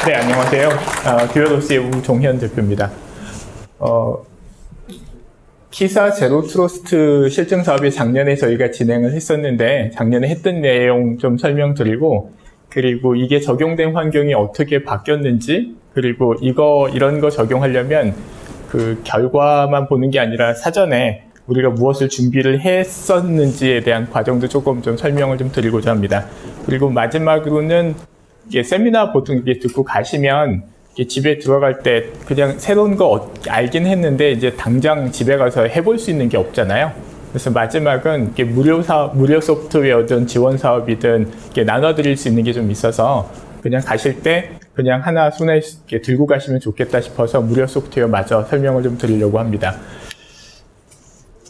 네, 안녕하세요. 듀얼오스의 우종현 대표입니다. 키사 제로 트러스트 실증 사업이 작년에 저희가 진행을 했었는데, 작년에 했던 내용 좀 설명드리고, 그리고 이게 적용된 환경이 어떻게 바뀌었는지, 그리고 이런 거 적용하려면 그 결과만 보는 게 아니라 사전에 우리가 무엇을 준비를 했었는지에 대한 과정도 조금 좀 설명을 좀 드리고자 합니다. 그리고 마지막으로는 이게 세미나 보통 이게 듣고 가시면 이게 집에 들어갈 때 그냥 새로운 거 알긴 했는데 이제 당장 집에 가서 해볼 수 있는 게 없잖아요. 그래서 마지막은 이게 무료 소프트웨어든 지원 사업이든 이렇게 나눠드릴 수 있는 게 좀 있어서 그냥 가실 때 그냥 하나 손에 이렇게 들고 가시면 좋겠다 싶어서 무료 소프트웨어 마저 설명을 좀 드리려고 합니다.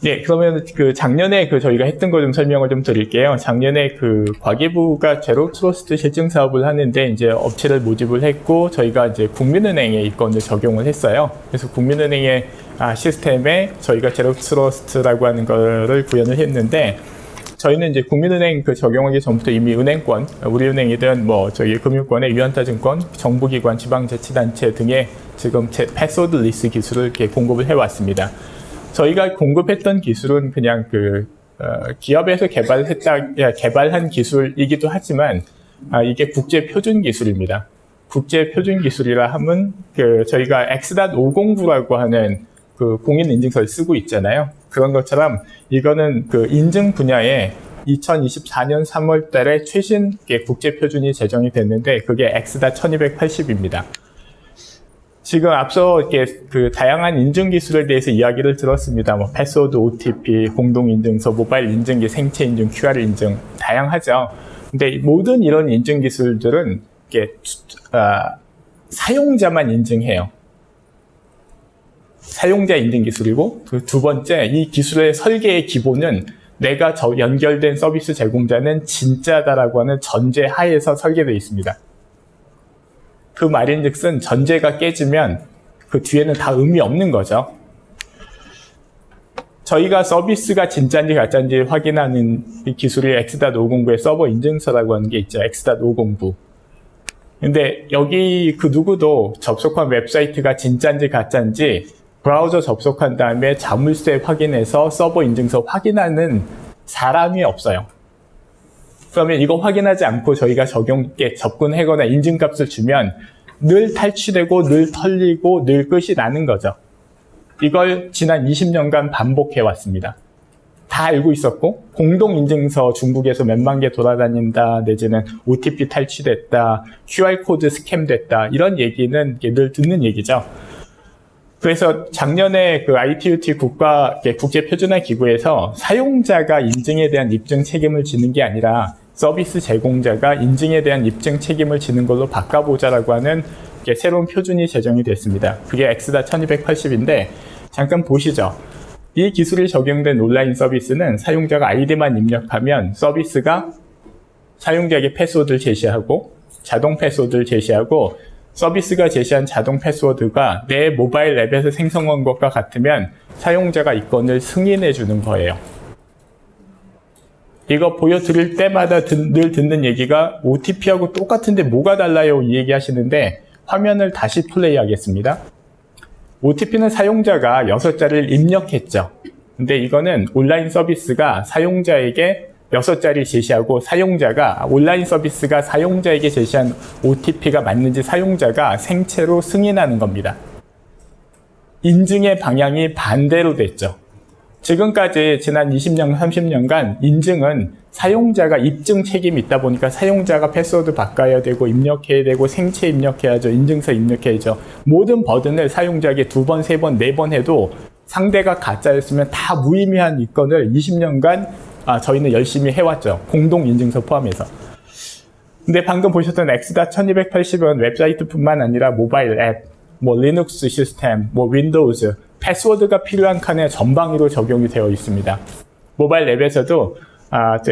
네, 그러면 작년에 저희가 했던 거 좀 설명을 좀 드릴게요. 작년에 과기부가 제로 트러스트 실증 사업을 하는데 이제 업체를 모집을 했고 저희가 이제 국민은행에 이 건을 적용을 했어요. 그래서 국민은행의 시스템에 저희가 제로 트러스트라고 하는 거를 구현을 했는데 저희는 이제 국민은행 적용하기 전부터 이미 은행권, 우리은행이든 저희 금융권의 유한타증권, 정부기관, 지방자치단체 등의 지금 패스워드 리스 기술을 이렇게 공급을 해왔습니다. 저희가 공급했던 기술은 그냥 기업에서 개발한 기술이기도 하지만, 이게 국제 표준 기술입니다. 국제 표준 기술이라 하면, 저희가 X.509라고 하는 공인인증서를 쓰고 있잖아요. 그런 것처럼 이거는 인증 분야에 2024년 3월 달에 최신 국제 표준이 제정이 됐는데, 그게 X.1280입니다. 지금 앞서 다양한 인증 기술에 대해서 이야기를 들었습니다. 패스워드, OTP, 공동인증서, 모바일 인증기, 생체 인증, QR 인증 다양하죠. 근데 모든 이런 인증 기술들은 사용자만 인증해요. 사용자 인증 기술이고, 두 번째, 이 기술의 설계의 기본은 내가 연결된 서비스 제공자는 진짜다라고 하는 전제 하에서 설계되어 있습니다. 그 말인즉슨 전제가 깨지면 그 뒤에는 다 의미 없는 거죠. 저희가 서비스가 진짜인지 가짜인지 확인하는 이 기술이 X.509의 서버 인증서라고 하는 게 있죠. X.509. 근데 여기 누구도 접속한 웹사이트가 진짜인지 가짜인지 브라우저 접속한 다음에 자물쇠 확인해서 서버 인증서 확인하는 사람이 없어요. 그러면 이거 확인하지 않고 저희가 접근하거나 인증값을 주면 늘 탈취되고 늘 털리고 늘 끝이 나는 거죠. 이걸 지난 20년간 반복해 왔습니다. 다 알고 있었고, 공동인증서 중국에서 몇만 개 돌아다닌다, 내지는 OTP 탈취됐다, QR코드 스캠됐다, 이런 얘기는 늘 듣는 얘기죠. 그래서 작년에 ITUT 국제표준화기구에서 사용자가 인증에 대한 입증 책임을 지는 게 아니라 서비스 제공자가 인증에 대한 입증 책임을 지는 걸로 바꿔보자라고 하는 새로운 표준이 제정이 됐습니다. 그게 X.1280인데 잠깐 보시죠. 이 기술이 적용된 온라인 서비스는 사용자가 아이디만 입력하면 서비스가 사용자에게 패스워드를 제시하고 자동 패스워드를 제시하고 서비스가 제시한 자동 패스워드가 내 모바일 앱에서 생성한 것과 같으면 사용자가 이 건을 승인해 주는 거예요. 이거 보여드릴 때마다 늘 듣는 얘기가 OTP하고 똑같은데 뭐가 달라요? 이 얘기 하시는데 화면을 다시 플레이 하겠습니다. OTP는 사용자가 6자리를 입력했죠. 근데 이거는 온라인 서비스가 사용자에게 6자리 제시하고 온라인 서비스가 사용자에게 제시한 OTP가 맞는지 사용자가 생체로 승인하는 겁니다. 인증의 방향이 반대로 됐죠. 지금까지 지난 20년, 30년간 인증은 사용자가 입증 책임이 있다 보니까 사용자가 패스워드 바꿔야 되고 입력해야 되고 생체 입력해야죠. 인증서 입력해야죠. 모든 버든을 사용자에게 2번, 3번, 4번 해도 상대가 가짜였으면 다 무의미한 이 건을 20년간 저희는 열심히 해왔죠. 공동인증서 포함해서. 근데 방금 보셨던 X.1280은 웹사이트뿐만 아니라 모바일 앱, 리눅스 시스템, 윈도우즈, 패스워드가 필요한 칸에 전방위로 적용이 되어 있습니다. 모바일 앱에서도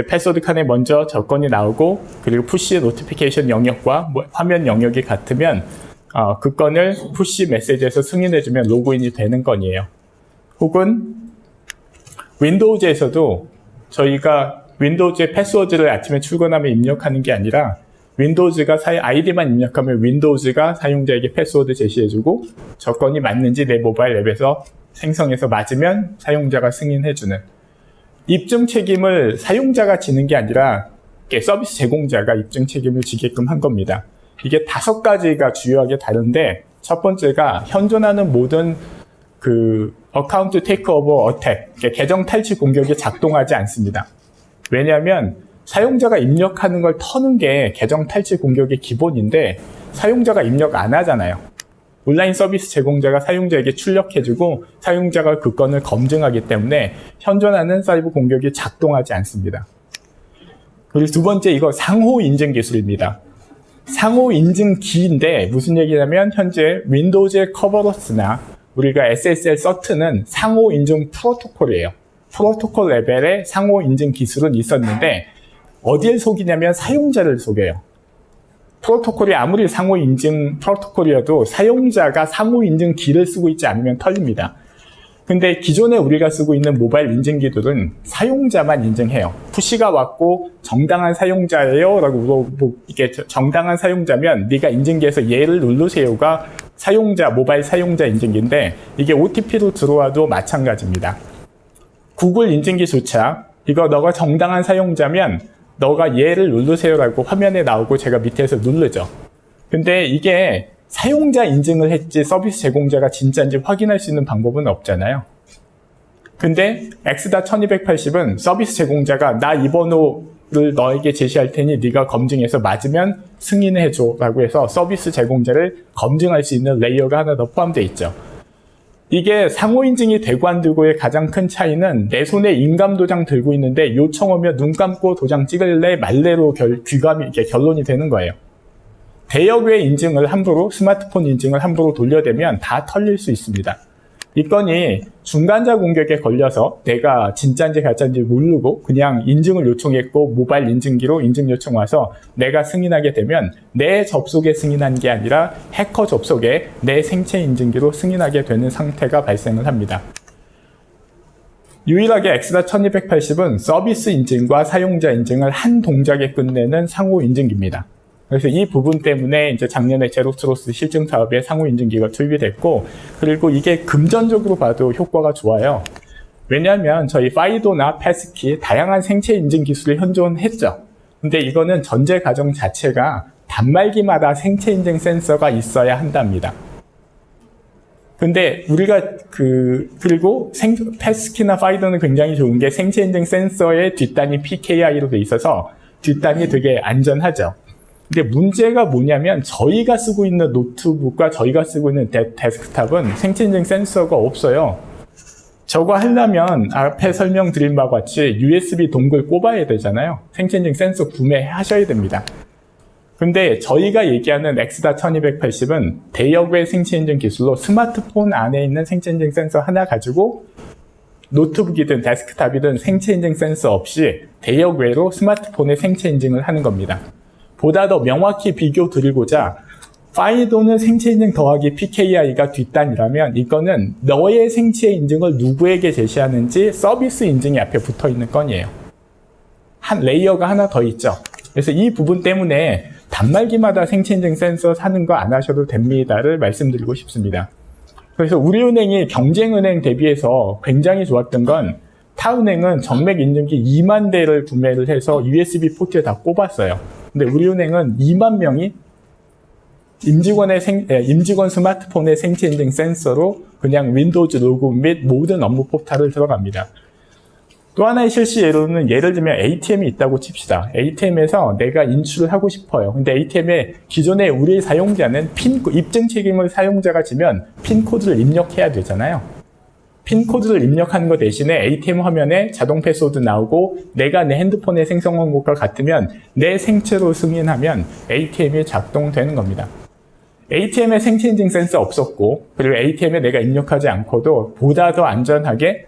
패스워드 칸에 먼저 접근이 나오고 그리고 푸시 노티피케이션 영역과 화면 영역이 같으면 그 건을 푸시 메시지에서 승인해주면 로그인이 되는 건이에요. 혹은 윈도우즈에서도 저희가 윈도우즈의 패스워드를 아침에 출근하면 입력하는 게 아니라 아이디만 입력하면 윈도우즈가 사용자에게 패스워드 제시해주고 조건이 맞는지 내 모바일 앱에서 생성해서 맞으면 사용자가 승인해주는, 입증 책임을 사용자가 지는 게 아니라 서비스 제공자가 입증 책임을 지게끔 한 겁니다. 이게 5가지가 주요하게 다른데, 첫 번째가 현존하는 모든 어카운트 테이크오버 어택, 계정 탈취 공격이 작동하지 않습니다. 왜냐하면 사용자가 입력하는 걸 터는 게 계정 탈취 공격의 기본인데 사용자가 입력 안 하잖아요. 온라인 서비스 제공자가 사용자에게 출력해주고 사용자가 그 건을 검증하기 때문에 현존하는 사이버 공격이 작동하지 않습니다. 그리고 두 번째, 이거 상호 인증 기술입니다. 상호 인증기인데 무슨 얘기냐면 현재 윈도우즈의 커버러스나 우리가 SSL 서트는 상호 인증 프로토콜이에요. 프로토콜 레벨의 상호 인증 기술은 있었는데 어디를 속이냐면 사용자를 속여요. 프로토콜이 아무리 상호 인증 프로토콜이어도 사용자가 상호 인증 키를 쓰고 있지 않으면 털립니다. 근데 기존에 우리가 쓰고 있는 모바일 인증기들은 사용자만 인증해요. 푸시가 왔고 정당한 사용자예요 라고 물어보고, 이게 정당한 사용자면 네가 인증기에서 얘를 누르세요가 모바일 사용자 인증기인데 이게 OTP로 들어와도 마찬가지입니다. 구글 인증기조차 이거 너가 정당한 사용자면 너가 얘를 누르세요라고 화면에 나오고 제가 밑에서 누르죠. 근데 이게 사용자 인증을 했지 서비스 제공자가 진짜인지 확인할 수 있는 방법은 없잖아요. 근데 X.1280은 서비스 제공자가 나 이 번호를 너에게 제시할 테니 네가 검증해서 맞으면 승인해줘 라고 해서 서비스 제공자를 검증할 수 있는 레이어가 하나 더 포함되어 있죠. 이게 상호인증이 되고 안 되고의 가장 큰 차이는 내 손에 인감도장 들고 있는데 요청 오면 눈 감고 도장 찍을래 말래로 결론이 되는 거예요. 대여외 인증을 함부로, 스마트폰 인증을 함부로 돌려대면 다 털릴 수 있습니다. 이 건이 중간자 공격에 걸려서 내가 진짜인지 가짜인지 모르고 그냥 인증을 요청했고 모바일 인증기로 인증 요청 와서 내가 승인하게 되면 내 접속에 승인한 게 아니라 해커 접속에 내 생체 인증기로 승인하게 되는 상태가 발생을 합니다. 유일하게 X.1280은 서비스 인증과 사용자 인증을 한 동작에 끝내는 상호 인증기입니다. 그래서 이 부분 때문에 이제 작년에 제로트러스트 실증 사업에 상호 인증기가 투입됐고, 그리고 이게 금전적으로 봐도 효과가 좋아요. 왜냐하면 저희 파이도나 패스키 다양한 생체 인증 기술이 현존했죠. 근데 이거는 전제 과정 자체가 단말기마다 생체 인증 센서가 있어야 한답니다. 근데 우리가 그리고 패스키나 파이도는 굉장히 좋은 게 생체 인증 센서의 뒷단이 PKI로 돼 있어서 뒷단이 되게 안전하죠. 근데 문제가 뭐냐면 저희가 쓰고 있는 노트북과 저희가 쓰고 있는 데스크탑은 생체 인증 센서가 없어요. 저거 하려면 앞에 설명드린 바와 같이 USB 동글 꼽아야 되잖아요. 생체 인증 센서 구매하셔야 됩니다. 근데 저희가 얘기하는 X.1280은 대역외 생체 인증 기술로 스마트폰 안에 있는 생체 인증 센서 하나 가지고 노트북이든 데스크탑이든 생체 인증 센서 없이 대역외로 스마트폰에 생체 인증을 하는 겁니다. 보다 더 명확히 비교 드리고자 파이도는 생체 인증 더하기 PKI가 뒷단이라면 이거는 너의 생체 인증을 누구에게 제시하는지 서비스 인증이 앞에 붙어 있는 건이에요. 한 레이어가 하나 더 있죠. 그래서 이 부분 때문에 단말기마다 생체 인증 센서 사는 거 안 하셔도 됩니다를 말씀드리고 싶습니다. 그래서 우리은행이 경쟁은행 대비해서 굉장히 좋았던 건 타은행은 정맥 인증기 2만 대를 구매를 해서 USB 포트에 다 꼽았어요. 근데 우리은행은 2만 명이 임직원 스마트폰의 생체 인증 센서로 그냥 윈도우즈 로그인 및 모든 업무 포탈을 들어갑니다. 또 하나의 실시 예로는 예를 들면 ATM이 있다고 칩시다. ATM에서 내가 인출을 하고 싶어요. 근데 ATM에 기존에 우리 사용자는 입증 책임을 사용자가 지면 핀코드를 입력해야 되잖아요. 핀코드를 입력하는 것 대신에 ATM 화면에 자동 패스워드 나오고 내가 내 핸드폰에 생성한 것과 같으면 내 생체로 승인하면 ATM이 작동되는 겁니다. ATM에 생체 인증 센서 없었고 그리고 ATM에 내가 입력하지 않고도 보다 더 안전하게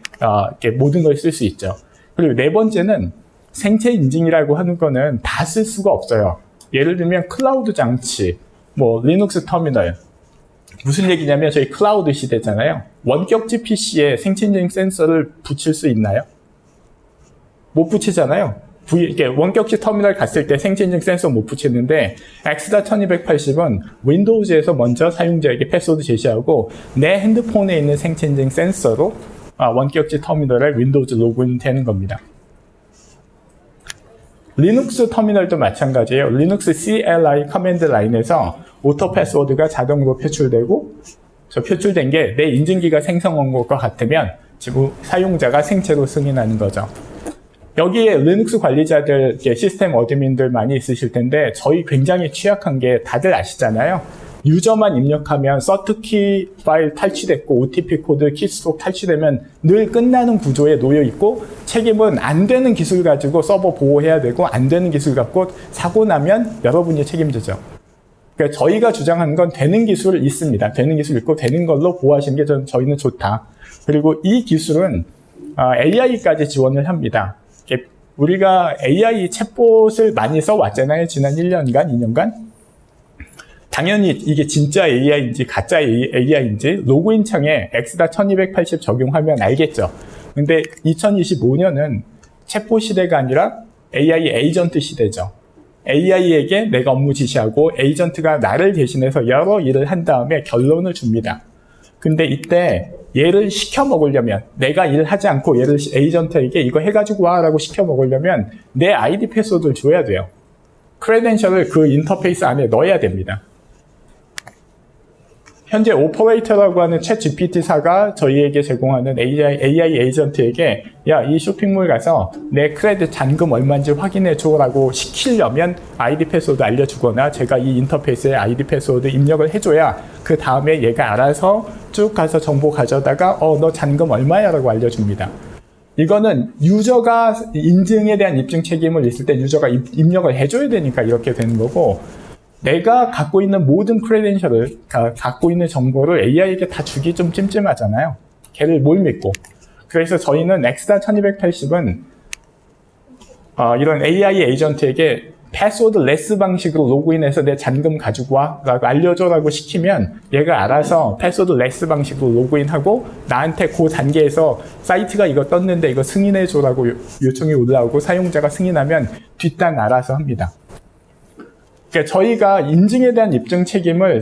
모든 걸 쓸 수 있죠. 그리고 네 번째는 생체 인증이라고 하는 거는 다 쓸 수가 없어요. 예를 들면 클라우드 장치, 리눅스 터미널. 무슨 얘기냐면 저희 클라우드 시대잖아요. 원격지 PC에 생체 인증 센서를 붙일 수 있나요? 못 붙이잖아요. 이게 원격지 터미널 갔을 때 생체 인증 센서 못 붙이는데 X.1280은 윈도우즈에서 먼저 사용자에게 패스워드 제시하고 내 핸드폰에 있는 생체 인증 센서로 원격지 터미널에 윈도우즈 로그인 되는 겁니다. 리눅스 터미널도 마찬가지예요. 리눅스 CLI 커맨드 라인에서 오토 패스워드가 자동으로 표출되고 저 표출된 게 내 인증기가 생성한 것과 같으면 지금 사용자가 생체로 승인하는 거죠. 여기에 리눅스 관리자들, 시스템 어드민들 많이 있으실 텐데 저희 굉장히 취약한 게 다들 아시잖아요. 유저만 입력하면 서트키 파일 탈취됐고 OTP 코드 키스트록 탈취되면 늘 끝나는 구조에 놓여 있고 책임은 안 되는 기술 가지고 서버 보호해야 되고 안 되는 기술 갖고 사고 나면 여러분이 책임지죠. 그러니까 저희가 주장하는 건 되는 기술 있습니다. 되는 기술 있고 되는 걸로 보호하시는 게 저희는 좋다. 그리고 이 기술은 AI까지 지원을 합니다. 우리가 AI 챗봇을 많이 써왔잖아요. 지난 1년간, 2년간. 당연히 이게 진짜 AI인지 가짜 AI인지 로그인 창에 X.1280 적용하면 알겠죠. 근데 2025년은 챗봇 시대가 아니라 AI 에이전트 시대죠. AI에게 내가 업무 지시하고 에이전트가 나를 대신해서 여러 일을 한 다음에 결론을 줍니다. 근데 이때 얘를 시켜 먹으려면 내가 일하지 않고 얘를 에이전트에게 이거 해가지고 와라고 시켜 먹으려면 내 아이디 패스워드를 줘야 돼요. 크레덴셜을 그 인터페이스 안에 넣어야 됩니다. 현재 오퍼레이터라고 하는 챗 GPT사가 저희에게 제공하는 AI 에이전트에게 야, 이 쇼핑몰 가서 내 크레딧 잔금 얼마인지 확인해줘라고 시키려면 아이디 패스워드 알려주거나 제가 이 인터페이스에 아이디 패스워드 입력을 해줘야 그 다음에 얘가 알아서 쭉 가서 정보 가져다가 너 잔금 얼마야 라고 알려줍니다. 이거는 유저가 인증에 대한 입증 책임을 있을 때 유저가 입력을 해줘야 되니까 이렇게 되는 거고 내가 갖고 있는 모든 크레덴셜을 갖고 있는 정보를 AI에게 다 주기 좀 찜찜하잖아요. 걔를 뭘 믿고. 그래서 저희는 X.1280은 이런 AI 에이전트에게 패스워드 레스 방식으로 로그인해서 내 잔금 가지고 와 라고 알려줘라고 시키면 얘가 알아서 패스워드 레스 방식으로 로그인하고 나한테 그 단계에서 사이트가 이거 떴는데 이거 승인해줘라고 요청이 올라오고 사용자가 승인하면 뒷단 알아서 합니다. 그러니까 저희가 인증에 대한 입증 책임을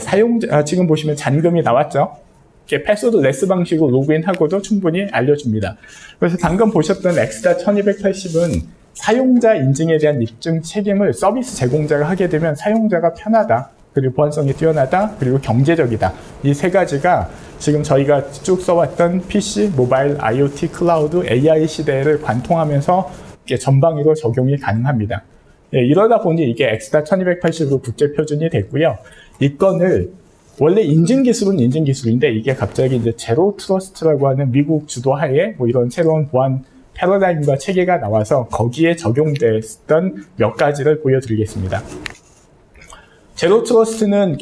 지금 보시면 잔금이 나왔죠. 패스워드 레스 방식으로 로그인하고도 충분히 알려줍니다. 그래서 방금 보셨던 X.1280은 사용자 인증에 대한 입증 책임을 서비스 제공자가 하게 되면 사용자가 편하다, 그리고 보안성이 뛰어나다, 그리고 경제적이다. 이 세 가지가 지금 저희가 쭉 써왔던 PC, 모바일, IoT, 클라우드, AI 시대를 관통하면서 전방위로 적용이 가능합니다. 이러다 보니 이게 X.1280으로 국제 표준이 됐고요. 이 건을 원래 인증 기술은 인증 기술인데 이게 갑자기 이제 제로 트러스트라고 하는 미국 주도하에 이런 새로운 보안 패러다임과 체계가 나와서 거기에 적용됐던 몇 가지를 보여드리겠습니다. 제로 트러스트는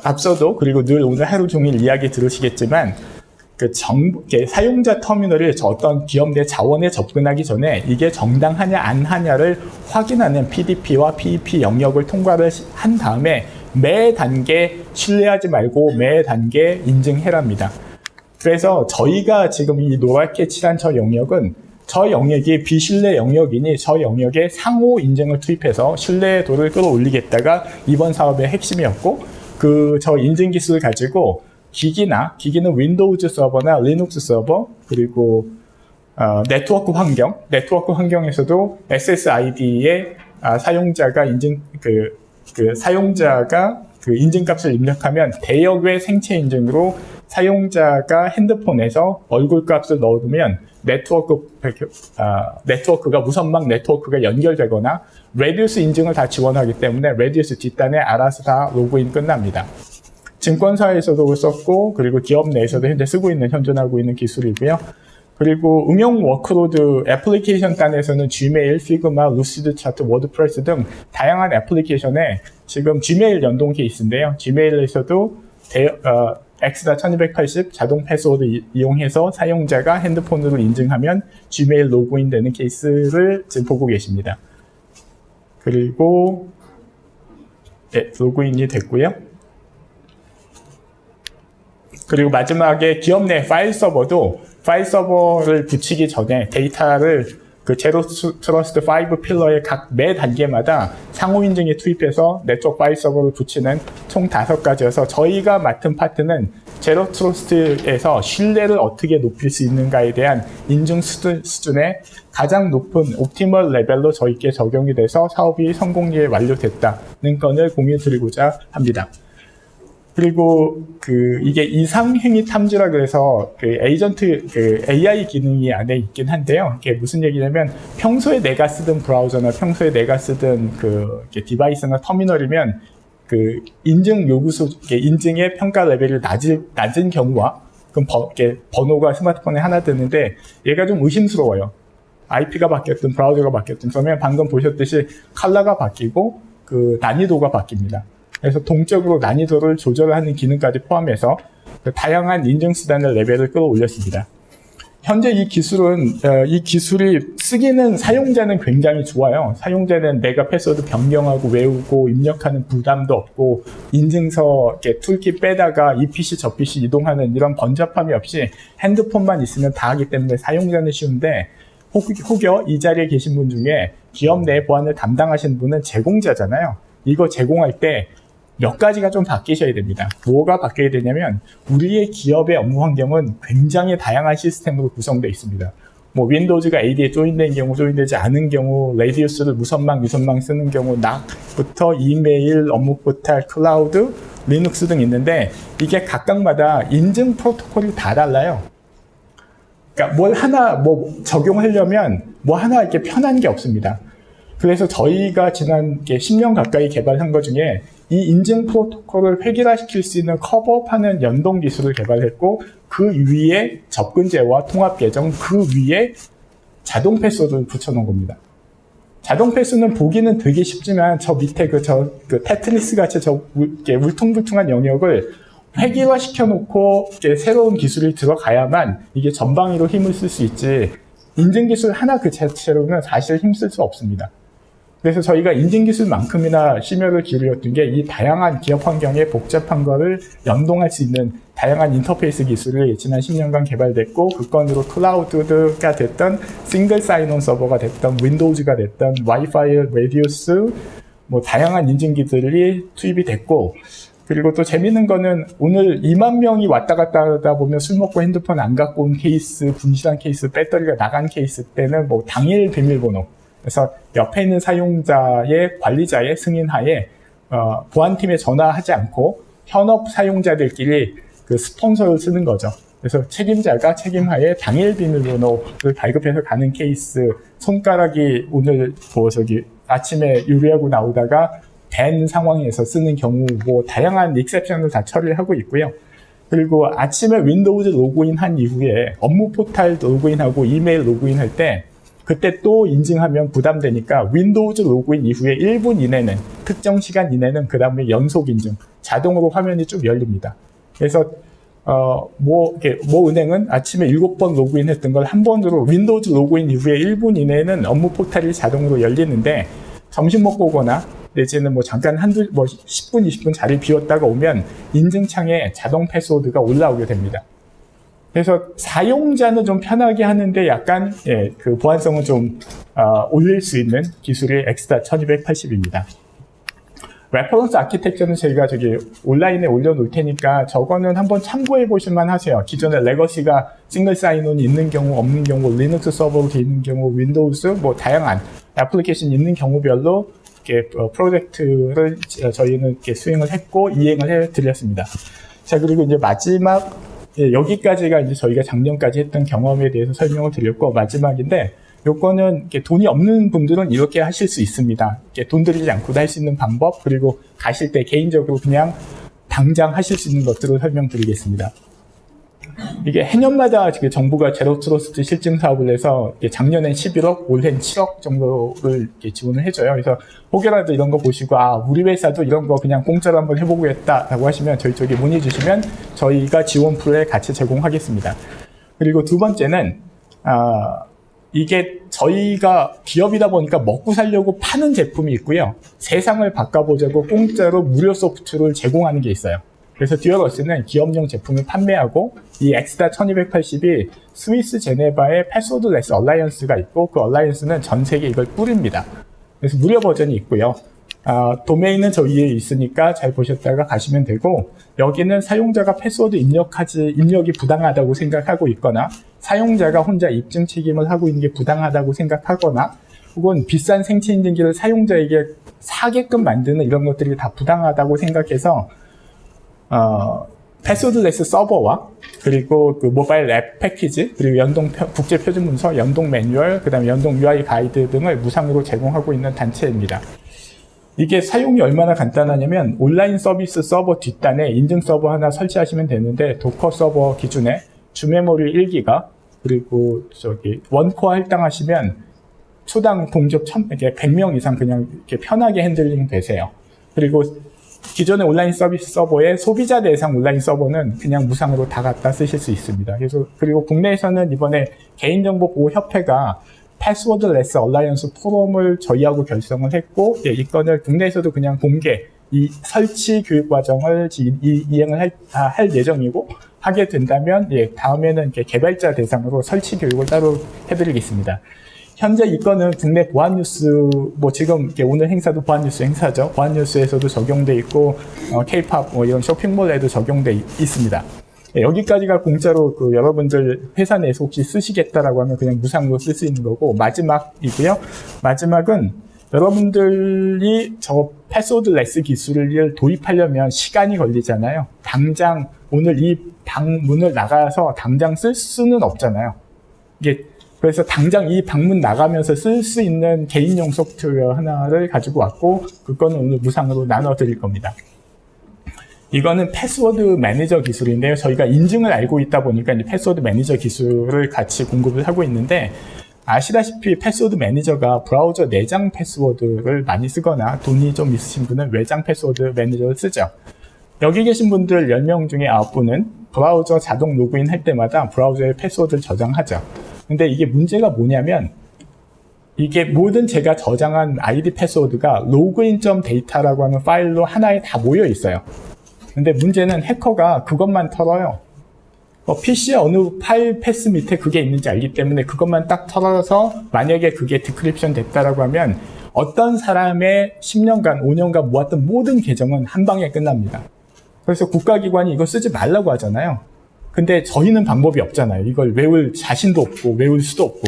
앞서도 그리고 늘 오늘 하루 종일 이야기 들으시겠지만 사용자 터미널이 어떤 기업 내 자원에 접근하기 전에 이게 정당하냐 안 하냐를 확인하는 PDP와 PEP 영역을 통과를 한 다음에 매 단계 신뢰하지 말고 매 단계 인증해랍니다. 그래서 저희가 지금 이 노랗게 칠한 저 영역은 저 영역이 비신뢰 영역이니 저 영역에 상호 인증을 투입해서 신뢰도를 끌어올리겠다가 이번 사업의 핵심이었고 저 인증 기술을 가지고 기기는 윈도우즈 서버나 리눅스 서버 그리고 네트워크 환경에서도 SSID에 사용자가 사용자가 인증값을 입력하면 대역의 생체 인증으로 사용자가 핸드폰에서 얼굴값을 넣으면 네트워크가 무선망 네트워크가 연결되거나 레디우스 인증을 다 지원하기 때문에 레디우스 뒷단에 알아서 다 로그인 끝납니다. 증권사에서도 썼고 그리고 기업 내에서도 현재 쓰고 있는 현존하고 있는 기술이고요. 그리고 응용 워크로드 애플리케이션 단에서는 지메일, 피그마, 루시드 차트, 워드프레스 등 다양한 애플리케이션에 지금 지메일 연동 케이스인데요. 지메일에서도 X.1280 자동 패스워드 이용해서 사용자가 핸드폰으로 인증하면 지메일 로그인 되는 케이스를 지금 보고 계십니다. 그리고 로그인이 됐고요. 그리고 마지막에 기업 내 파일 서버를 붙이기 전에 데이터를 그 제로 트러스트 5 필러의 각 매 단계마다 상호 인증에 투입해서 네트워크 파일 서버를 붙이는 총 5가지여서 저희가 맡은 파트는 제로 트러스트에서 신뢰를 어떻게 높일 수 있는가에 대한 인증 수준의 가장 높은 옵티멀 레벨로 저희께 적용이 돼서 사업이 성공리에 완료됐다는 건을 공유해 드리고자 합니다. 그리고 이게 이상행위 탐지라 그래서 에이전트 AI 기능이 안에 있긴 한데요. 이게 무슨 얘기냐면 평소에 내가 쓰던 브라우저나 평소에 내가 쓰던 디바이스나 터미널이면 인증 요구수, 인증의 평가 레벨이 낮은 경우와 그럼 번호가 스마트폰에 하나 뜨는데 얘가 좀 의심스러워요. IP가 바뀌었든 브라우저가 바뀌었든 그러면 방금 보셨듯이 컬러가 바뀌고 난이도가 바뀝니다. 그래서 동적으로 난이도를 조절하는 기능까지 포함해서 다양한 인증 수단의 레벨을 끌어올렸습니다. 현재 이 기술이 쓰기는 사용자는 굉장히 좋아요. 사용자는 내가 패스워드 변경하고 외우고 입력하는 부담도 없고 인증서 툴킷 빼다가 이 PC 저 PC 이동하는 이런 번잡함이 없이 핸드폰만 있으면 다 하기 때문에 사용자는 쉬운데 혹여 이 자리에 계신 분 중에 기업 내 보안을 담당하시는 분은 제공자잖아요. 이거 제공할 때 몇 가지가 좀 바뀌셔야 됩니다. 뭐가 바뀌어야 되냐면 우리의 기업의 업무 환경은 굉장히 다양한 시스템으로 구성되어 있습니다. 윈도우즈가 AD에 조인된 경우, 조인되지 않은 경우, 레디우스를 무선망, 유선망 쓰는 경우, նակ부터 이메일, 업무 포탈, 클라우드, 리눅스 등 있는데 이게 각각마다 인증 프로토콜이 다 달라요. 그러니까 뭘 하나 적용하려면 하나 이렇게 편한 게 없습니다. 그래서 저희가 지난 10년 가까이 개발한 것 중에 이 인증 프로토콜을 획일화시킬 수 있는 커버업하는 연동 기술을 개발했고 그 위에 접근제와 통합 계정, 그 위에 자동 패스워드를 붙여놓은 겁니다. 자동 패스는 보기는 되게 쉽지만 저 밑에 테트리스 같이 울퉁불퉁한 영역을 획일화시켜 놓고 새로운 기술이 들어가야만 이게 전방위로 힘을 쓸 수 있지 인증 기술 하나 그 자체로는 사실 힘쓸 수 없습니다. 그래서 저희가 인증기술만큼이나 심혈을 기울였던 게 이 다양한 기업 환경에 복잡한 거를 연동할 수 있는 다양한 인터페이스 기술을 지난 10년간 개발됐고 그 건으로 클라우드가 됐던 싱글 사인온 서버가 됐던 윈도우즈가 됐던 와이파이, 레디우스 다양한 인증기들이 투입이 됐고 그리고 또 재밌는 거는 오늘 2만 명이 왔다 갔다 하다 보면 술 먹고 핸드폰 안 갖고 온 케이스, 분실한 케이스, 배터리가 나간 케이스 때는 당일 비밀번호 그래서 옆에 있는 사용자의 관리자의 승인하에 보안팀에 전화하지 않고 현업 사용자들끼리 스폰서를 쓰는 거죠. 그래서 책임자가 책임하에 당일 비밀번호를 발급해서 가는 케이스, 손가락이 오늘 아침에 요리하고 나오다가 밴 상황에서 쓰는 경우 다양한 익셉션을 다 처리하고 있고요. 그리고 아침에 윈도우즈 로그인한 이후에 업무 포탈 로그인하고 이메일 로그인할 때 그때 또 인증하면 부담되니까 윈도우즈 로그인 이후에 1분 이내는 특정 시간 이내는 그 다음에 연속 인증 자동으로 화면이 쭉 열립니다. 그래서 은행은 아침에 7번 로그인했던 걸 한 번으로 윈도우즈 로그인 이후에 1분 이내는 업무 포탈이 자동으로 열리는데 점심 먹고 오거나 내지는 잠깐 10분 20분 자리 비웠다가 오면 인증창에 자동 패스워드가 올라오게 됩니다. 그래서 사용자는 좀 편하게 하는데 약간 그 보안성은 좀 올릴 수 있는 기술이 엑스다 1280입니다. 레퍼런스 아키텍처는 저희가 온라인에 올려놓을 테니까 저거는 한번 참고해 보실만 하세요. 기존에 레거시가 싱글 사인온이 있는 경우, 없는 경우, 리눅스 서버로 되어 있는 경우, 윈도우즈, 다양한 애플리케이션 있는 경우별로 프로젝트를 저희는 수행을 했고, 이행을 해 드렸습니다. 자, 그리고 이제 마지막, 여기까지가 이제 저희가 작년까지 했던 경험에 대해서 설명을 드렸고, 마지막인데, 요거는 돈이 없는 분들은 이렇게 하실 수 있습니다. 돈 들이지 않고도 할 수 있는 방법, 그리고 가실 때 개인적으로 그냥 당장 하실 수 있는 것들을 설명드리겠습니다. 이게 해년마다 정부가 제로 트러스트 실증 사업을 해서 작년엔 11억, 올해는 7억 정도를 지원을 해줘요. 그래서 혹여라도 이런 거 보시고 우리 회사도 이런 거 그냥 공짜로 한번 해보겠다라고 하시면 저희 쪽에 문의 주시면 저희가 지원 프로에 같이 제공하겠습니다. 그리고 두 번째는 이게 저희가 기업이다 보니까 먹고 살려고 파는 제품이 있고요. 세상을 바꿔보자고 공짜로 무료 소프트를 제공하는 게 있어요. 그래서 듀얼어스는 기업용 제품을 판매하고 이 엑스다 1280이 스위스 제네바에 패스워드레스 얼라이언스가 있고 그 얼라이언스는 전 세계에 이걸 뿌립니다. 그래서 무료 버전이 있고요. 도메인은 저 위에 있으니까 잘 보셨다가 가시면 되고 여기는 사용자가 패스워드 입력이 부당하다고 생각하고 있거나 사용자가 혼자 입증 책임을 하고 있는 게 부당하다고 생각하거나 혹은 비싼 생체 인증기를 사용자에게 사게끔 만드는 이런 것들이 다 부당하다고 생각해서 패스워드레스 서버와 그리고 그 모바일 앱 패키지 그리고 연동 국제 표준 문서, 연동 매뉴얼, 그다음에 연동 UI 가이드 등을 무상으로 제공하고 있는 단체입니다. 이게 사용이 얼마나 간단하냐면 온라인 서비스 서버 뒷단에 인증 서버 하나 설치하시면 되는데 도커 서버 기준에 주메모리 1기가 그리고 원코어 할당하시면 초당 동접 100명 이상 그냥 이렇게 편하게 핸들링 되세요. 그리고 기존의 온라인 서비스 서버에 소비자 대상 온라인 서버는 그냥 무상으로 다 갖다 쓰실 수 있습니다. 그리고 국내에서는 이번에 개인정보보호협회가 패스워드레스 얼라이언스 포럼을 저희하고 결성을 했고, 이 건을 국내에서도 그냥 공개, 이 설치 교육 과정을 이행을 할 예정이고, 하게 된다면, 다음에는 이렇게 개발자 대상으로 설치 교육을 따로 해드리겠습니다. 현재 이 건은 국내 보안뉴스, 지금 오늘 행사도 보안뉴스 행사죠. 보안뉴스에서도 적용돼 있고, K-팝 이런 쇼핑몰에도 적용돼 있습니다. 여기까지가 공짜로 여러분들 회사 내에서 혹시 쓰시겠다라고 하면 그냥 무상으로 쓸 수 있는 거고, 마지막이고요. 마지막은 여러분들이 저 패스워드레스 기술을 도입하려면 시간이 걸리잖아요. 당장 오늘 이 방문을 나가서 당장 쓸 수는 없잖아요. 그래서 당장 이 방문 나가면서 쓸 수 있는 개인용 소프트웨어 하나를 가지고 왔고, 그거는 오늘 무상으로 나눠드릴 겁니다. 이거는 패스워드 매니저 기술인데요. 저희가 인증을 알고 있다 보니까 이제 패스워드 매니저 기술을 같이 공급을 하고 있는데, 아시다시피 패스워드 매니저가 브라우저 내장 패스워드를 많이 쓰거나 돈이 좀 있으신 분은 외장 패스워드 매니저를 쓰죠. 여기 계신 분들 10명 중에 9분은 브라우저 자동 로그인 할 때마다 브라우저에 패스워드를 저장하죠. 근데 이게 문제가 뭐냐면, 이게 모든 제가 저장한 아이디 패스워드가 login.data라고 하는 파일로 하나에 다 모여 있어요. 근데 문제는 해커가 그것만 털어요. PC에 어느 파일 패스 밑에 그게 있는지 알기 때문에 그것만 딱 털어서 만약에 그게 디크립션 됐다라고 하면 어떤 사람의 10년간, 5년간 모았던 모든 계정은 한 방에 끝납니다. 그래서 국가기관이 이거 쓰지 말라고 하잖아요. 근데 저희는 방법이 없잖아요. 이걸 외울 자신도 없고 외울 수도 없고.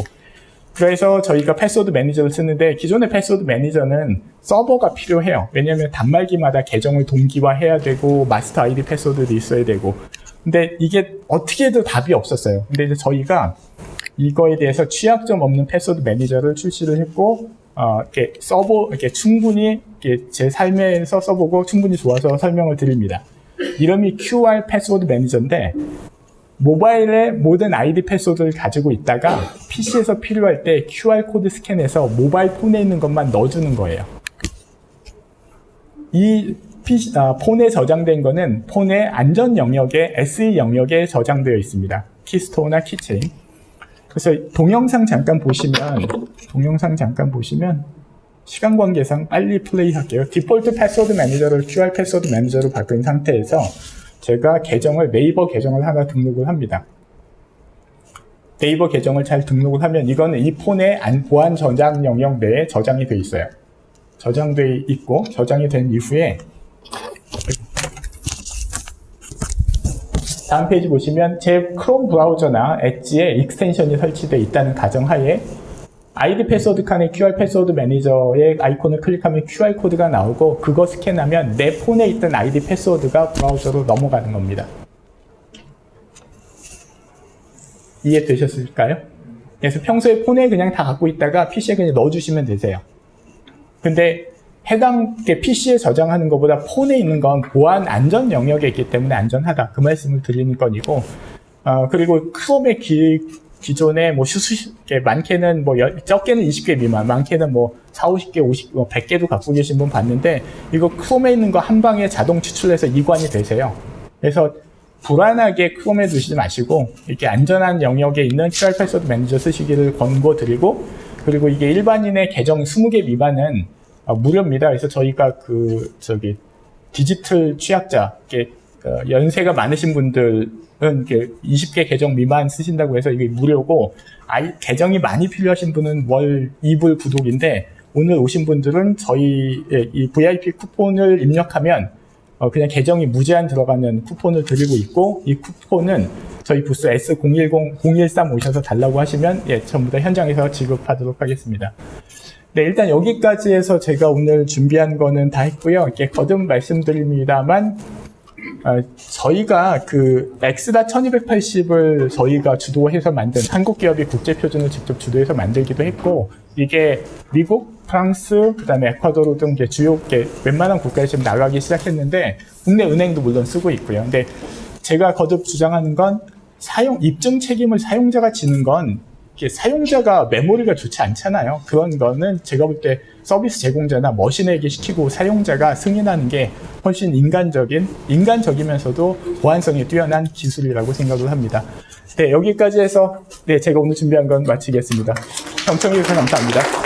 그래서 저희가 패스워드 매니저를 쓰는데, 기존의 패스워드 매니저는 서버가 필요해요. 왜냐하면 단말기마다 계정을 동기화해야 되고 마스터 아이디 패스워드도 있어야 되고. 근데 이게 어떻게 해도 답이 없었어요. 근데 이제 저희가 이거에 대해서 취약점 없는 패스워드 매니저를 출시를 했고, 이렇게 충분히 제 삶에서 써보고 충분히 좋아서 설명을 드립니다. 이름이 QR 패스워드 매니저인데, 모바일에 모든 아이디 패스워드를 가지고 있다가 PC에서 필요할 때 QR코드 스캔해서 모바일 폰에 있는 것만 넣어주는 거예요. 이 폰에 저장된 거는 폰의 안전 영역에, SE 영역에 저장되어 있습니다. 키스토어나 키체인. 그래서 동영상 잠깐 보시면 시간 관계상 빨리 플레이 할게요. 디폴트 패스워드 매니저를 QR 패스워드 매니저로 바꾼 상태에서 제가 네이버 계정을 하나 등록을 합니다. 네이버 계정을 잘 등록을 하면 이거는 이 폰의 보안 저장 영역 내에 저장이 되어 있어요. 저장되어 있고, 저장이 된 이후에 다음 페이지 보시면 제 크롬 브라우저나 엣지에 익스텐션이 설치되어 있다는 가정하에 아이디 패스워드 칸에 QR 패스워드 매니저의 아이콘을 클릭하면 QR코드가 나오고, 그거 스캔하면 내 폰에 있던 아이디 패스워드가 브라우저로 넘어가는 겁니다. 이해되셨을까요? 그래서 평소에 폰에 그냥 다 갖고 있다가 PC에 그냥 넣어주시면 되세요. 근데 해당 PC에 저장하는 것보다 폰에 있는 건 보안 안전 영역에 있기 때문에 안전하다. 그 말씀을 드리는 건이고, 그리고 크롬의 기존에 많게는 적게는 20개 미만, 많게는 4, 50개, 100개도 갖고 계신 분 봤는데, 이거 크롬에 있는 거 한 방에 자동 추출해서 이관이 되세요. 그래서 불안하게 크롬에 두시지 마시고, 이렇게 안전한 영역에 있는 QR 패스워드 매니저 쓰시기를 권고드리고, 그리고 이게 일반인의 계정 20개 미만은 무료입니다. 그래서 저희가 디지털 취약자, 연세가 많으신 분들은 20개 계정 미만 쓰신다고 해서 이게 무료고, 계정이 많이 필요하신 분은 월 2불 구독인데, 오늘 오신 분들은 저희 이 VIP 쿠폰을 입력하면 그냥 계정이 무제한 들어가는 쿠폰을 드리고 있고, 이 쿠폰은 저희 부스 S010-013 오셔서 달라고 하시면 전부 다 현장에서 지급하도록 하겠습니다. 네, 일단 여기까지 해서 제가 오늘 준비한 거는 다 했고요. 이렇게 거듭 말씀드립니다만, 저희가 그 엑스다 1280을 저희가 주도해서 만든, 한국 기업이 국제 표준을 직접 주도해서 만들기도 했고, 이게 미국, 프랑스, 그다음에 에콰도르 등 주요 웬만한 국가에 지금 나가기 시작했는데, 국내 은행도 물론 쓰고 있고요. 근데 제가 거듭 주장하는 건 입증 책임을 사용자가 지는 건 사용자가 메모리가 좋지 않잖아요. 그런 거는 제가 볼 때 서비스 제공자나 머신에게 시키고 사용자가 승인하는 게 훨씬 인간적이면서도 보안성이 뛰어난 기술이라고 생각을 합니다. 네, 여기까지 해서 제가 오늘 준비한 건 마치겠습니다. 경청해 주셔서 감사합니다.